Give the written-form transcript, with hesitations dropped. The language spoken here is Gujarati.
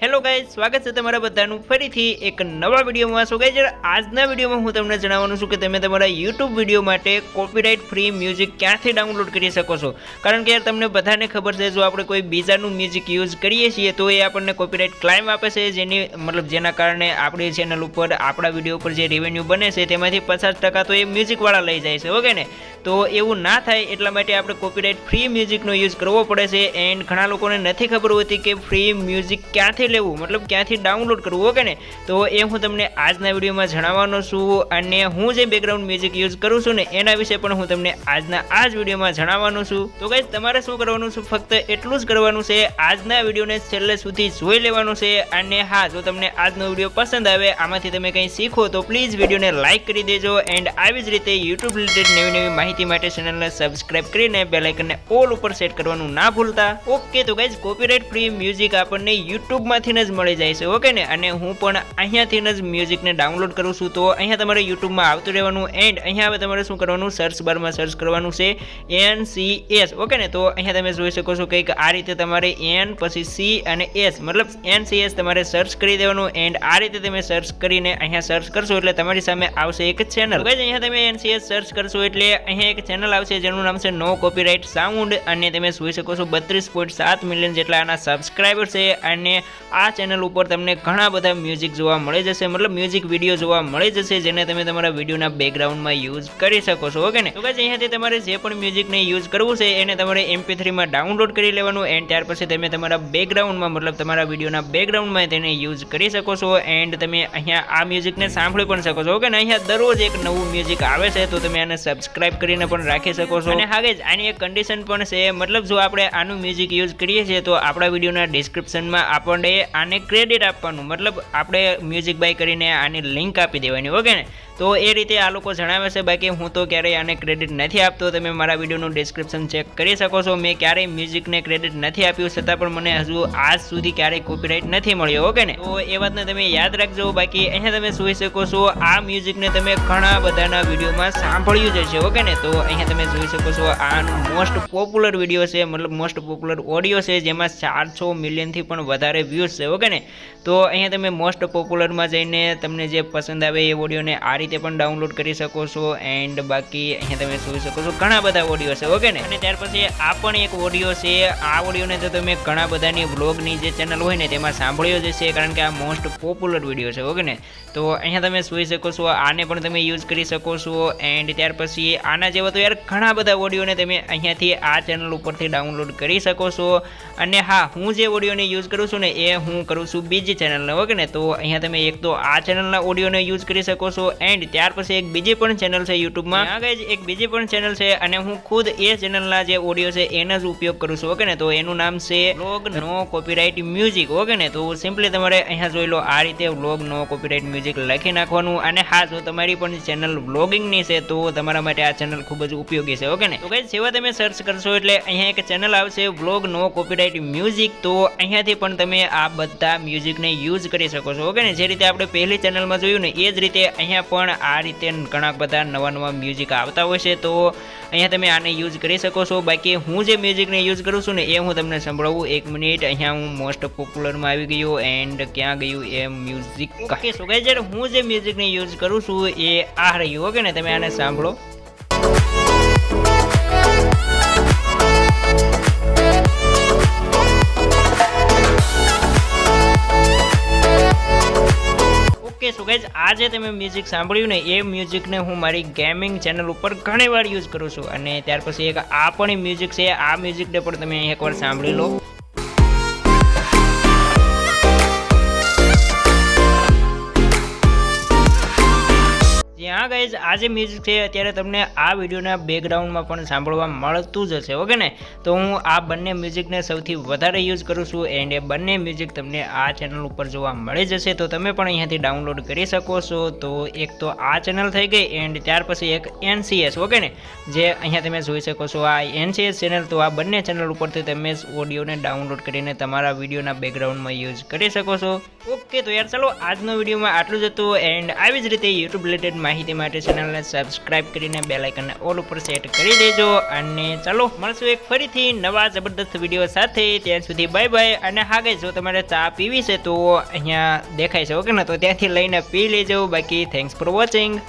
હેલો ગાઈઝ, સ્વાગત છે તમારા બધાનું ફરીથી એક નવા વિડીયોમાં. સો ગાઈઝ, આજના વિડીયોમાં હું તમને જણાવવાનું છું કે તમે તમારા યુટ્યુબ વિડીયો માટે કોપીરાઇટ ફ્રી મ્યુઝિક ક્યાંથી ડાઉનલોડ કરી શકો છો. કારણ કે તમને બધાને ખબર છે, જો આપણે કોઈ બીજાનું મ્યુઝિક યુઝ કરીએ છીએ તો એ આપણને કોપીરાઇટ ક્લાઇમ આપે છે, જેના કારણે આપણી ચેનલ ઉપર આપણા વિડીયો ઉપર જે રેવન્યુ બને છે તેમાંથી 50% તો એ મ્યુઝિકવાળા લઈ જાય છે. ઓકે ને, તો એવું ના થાય એટલા માટે આપણે કોપીરાઇટ ફ્રી મ્યુઝિકનો યુઝ કરવો પડે છે. એન્ડ ઘણા લોકોને નથી ખબર હોતી કે ફ્રી મ્યુઝિક ક્યાંથી લેવું, મતલબ ક્યાંથી ડાઉનલોડ કરવું. ઓકે ને, તો એ હું તમને આજના વિડીયોમાં જણાવવાનો છું. અને હું જે બેકગ્રાઉન્ડ મ્યુઝિક યુઝ કરું છું ને એના વિશે પણ હું તમને આજના આ જ વિડીયોમાં જણાવવાનો છું. તો ગાઈઝ, તમારે શું કરવાનું છે, ફક્ત એટલું જ કરવાનું છે, આજના વિડીયોને છેલ્લે સુધી જોઈ લેવાનું છે. અને હા, જો તમને આજનો વિડીયો પસંદ આવે, આમાંથી તમે કંઈ શીખો તો પ્લીઝ વિડીયોને લાઇક કરી દેજો. એન્ડ આવી જ રીતે યુટ્યુબ રિલેટેડ નવી માહિતી માટે ચેનલને સબસ્ક્રાઇબ કરીને બેલ આઇકનને ઓલ ઉપર સેટ કરવાનું ના ભૂલતા. ઓકે, તો ગાઈઝ, કોપીરાઇટ ફ્રી મ્યુઝિક આપણને યુટ્યુબમાં જ મળી જાય છે. ઓકે ને, અને હું પણ અહીંયાથી જ મ્યુઝિકને ડાઉનલોડ કરું છું. તો અહીંયા તમારે યુટ્યુબમાં આવતું રહેવાનું. એન્ડ અહીંયા હવે તમારે શું કરવાનું, સર્ચ બારમાં સર્ચ કરવાનું છે NCS. ઓકે ને, તો અહીંયા તમે જોઈ શકો છો કંઈક આ રીતે તમારે N પછી C અને S, મતલબ NCS તમારે સર્ચ કરી દેવાનું. એન્ડ આ રીતે તમે સર્ચ કરીને અહીંયા સર્ચ કરશો એટલે તમારી સામે આવશે એક ચેનલ. અહીંયા તમે NCS સર્ચ કરશો એટલે અહીંયા એક ચેનલ આવશે જેનું નામ છે નો કોપીરાઇટ સાઉન્ડ. અને તમે જોઈ શકો છો 32.7 મિલિયન જેટલા આના સબસ્ક્રાઇબર છે. અને આ ચેનલ ઉપર તમને ઘણા બધા મ્યુઝિક જોવા મળી જશે, મતલબ મ્યુઝિક વિડીયો જોવા મળી જશે જેને તમે તમારા વિડીયોના બેકગ્રાઉન્ડમાં યુઝ કરી શકો છો. ઓકે ને, તો ગાઈઝ, અહીંયાથી તમારે જે પણ મ્યુઝિકને યુઝ કરવું છે એને તમારે MP3 માં ડાઉનલોડ કરી લેવાનું. એન્ડ ત્યાર પછી તમે તમારા બેકગ્રાઉન્ડમાં, મતલબ તમારા વિડીયોના બેકગ્રાઉન્ડમાં તેને યુઝ કરી શકો છો. એન્ડ તમે અહીંયા આ મ્યુઝિકને સાંભળી પણ શકો છો. ઓકે ને, અહીંયા દરરોજ એક નવું મ્યુઝિક આવે છે, તો તમે આને સબસ્ક્રાઇબ કરીને પણ રાખી શકો છો. અને હા ગાઈઝ, આની એક કન્ડિશન પણ છે, મતલબ જો આપણે આનું મ્યુઝિક યુઝ કરીએ છીએ તો આપણા વિડીયોના ડિસ્ક્રિપ્શનમાં આપણને આને ક્રેડિટ આપવાનું, મતલબ આપણે મ્યુઝિક બાય કરીને આની લિંક આપી દેવાની. ઓકે ને, તો એ રીતે આ લોકો જણાવે છે. બાકી હું તો ક્યારેય આને ક્રેડિટ નથી આપતો. તમે મારા વિડીયોનું ડિસ્ક્રિપ્શન ચેક કરી શકો છો. મેં ક્યારેય મ્યુઝિકને ક્રેડિટ નથી આપ્યું, છતાં પણ મને હજુ આજ સુધી ક્યારેય કોપીરાઇટ નથી મળ્યો. ઓકે ને, તો એ વાતને તમે યાદ રાખજો. બાકી અહીંયા તમે જોઈ શકો છો આ મ્યુઝિકને તમે ઘણા બધાના વિડીયોમાં સાંભળ્યું જ હશે. ઓકે ને, તો અહીંયા તમે જોઈ શકો છો આ મોસ્ટ પોપ્યુલર વિડીયો છે, મતલબ મોસ્ટ પોપ્યુલર ઓડિયો છે, જેમાં 400 મિલિયનથી પણ વધારે વ્યૂઝ છે. ઓકે ને, તો અહીંયા તમે મોસ્ટ પોપ્યુલરમાં જઈને તમને જે પસંદ આવે એ ઓડિયોને આ રીતે પણ ડાઉનલોડ કરી શકો છો. એન્ડ બાકી અહીંયા તમે જોઈ શકો છો ઘણા બધા ઓડિયો છે. ઓકે ને, અને ત્યાર પછી આ પણ એક ઓડિયો છે. આ ઓડિયોને તો તમે ઘણા બધાની વ્લોગની જે ચેનલ હોય ને તેમાં સાંભળ્યો જ છે, કારણ કે આ મોસ્ટ પોપ્યુલર વિડીયો છે. ઓકે ને, તો અહીંયા તમે જોઈ શકો છો, આને પણ તમે યુઝ કરી શકો છો. એન્ડ ત્યાર પછી આના જેવા તો યાર ઘણા બધા ઓડિયોને તમે અહીંયાથી આ ચેનલ ઉપરથી ડાઉનલોડ કરી શકો છો. અને હા, હું જે ઓડિયોને યુઝ કરું છું ને એ હું કરું છું બીજી ચેનલને. ઓકે ને, તો અહીંયા તમે એક તો આ ચેનલના ઓડિયોને યુઝ કરી શકો છો. એન્ડ ત્યાર પછી એક બીજી પણ ચેનલ છે યુટ્યુબમાં, ત્યાં ગાઈઝ એક બીજી પણ ચેનલ છે, અને હું ખુદ એ ચેનલના જે ઓડિયો છે એનો જ ઉપયોગ કરું છું. ઓકે ને, તો એનું નામ છે વ્લોગ નો કોપીરાઇટ મ્યુઝિક. ઓકે ને, તો સિમ્પલી તમારે અહીંયા જોઈ લો આ રીતે વ્લોગ નો કોપીરાઇટ મ્યુઝિક લખી નાખવાનું. અને હા, જો તમારી પણ ચેનલ વ્લોગિંગની છે તો તમારા માટે આ ચેનલ ખૂબ જ ઉપયોગી છે. ઓકે ને, તો ગાઈઝ, જેવા તમે સર્ચ કરશો એટલે અહીંયા એક ચેનલ આવશે વ્લોગ નો કોપીરાઇટ મ્યુઝિક. તો અહીંયાથી પણ તમે આ બધા મ્યુઝિકને યુઝ કરી શકો છો. ઓકે ને, જે રીતે આપણે પહેલી ચેનલમાં જોયું ને એ જ રીતે અહીંયા પણ આ રીતે ઘણા બધા નવા મ્યુઝિક આવતા હોય છે. તો અહીંયા તમે આને યુઝ કરી શકો છો. બાકી હું જે મ્યુઝિકને યુઝ કરું છું ને એ હું તમને સંભળાવું. એક મિનિટ, અહીંયા હું મોસ્ટ પોપ્યુલરમાં આવી ગયો. એન્ડ ક્યાં ગયું એ મ્યુઝિક? ઓકે, સો ગાઈઝ, જ્યારે હું જે મ્યુઝિકને યુઝ કરું છું એ આ રહ્યું. ઓકે ને, તમે આને સાંભળો. સો ગાઈઝ, આ જે તમે મ્યુઝિક સાંભળ્યું ને એ મ્યુઝિકને હું મારી ગેમિંગ ચેનલ ઉપર ઘણી વાર યુઝ કરું છું. અને ત્યાર પછી એક આ પણ મ્યુઝિક છે, આ મ્યુઝિકને પણ તમે એકવાર સાંભળી લો. હા ગાઈઝ, આ જે મ્યુઝિક છે અત્યારે તમને આ વિડીયોના બેકગ્રાઉન્ડમાં પણ સાંભળવા મળતું જ હશે. ઓકે ને, તો હું આ બંને મ્યુઝિકને સૌથી વધારે યુઝ કરું છું. એન્ડ એ બંને મ્યુઝિક તમને આ ચેનલ ઉપર જોવા મળી જશે, તો તમે પણ અહીંયાથી ડાઉનલોડ કરી શકો છો. તો એક તો આ ચેનલ થઈ ગઈ. એન્ડ ત્યાર પછી એક NCS. ઓકે ને, જે અહીંયા તમે જોઈ શકો છો આ NCS ચેનલ. તો આ બંને ચેનલ ઉપરથી તમે ઓડિયોને ડાઉનલોડ કરીને તમારા વિડીયોના બેકગ્રાઉન્ડમાં યુઝ કરી શકો છો. ઓકે, તો યાર ચાલો આજનો વિડીયોમાં આટલું જ હતું. એન્ડ આવી જ રીતે યુટ્યુબ રિલેટેડ માહિતી માટે ચેનલને સબસ્ક્રાઇબ કરીને બેલ આઇકનને ઓલ ઉપર સેટ કરી દેજો અને ચાલો મળશું એક ફરીથી નવા જબરદસ્ત વિડીયો સાથે. ત્યાં સુધી બાય બાય. અને હા ગાઈસ, જો તમારે ચા પીવી છે તો અહીંયા દેખાય છે ઓકે ને, તો ત્યાંથી લઈને પી લેજો. બાકી થેન્ક્સ ફોર વોચિંગ.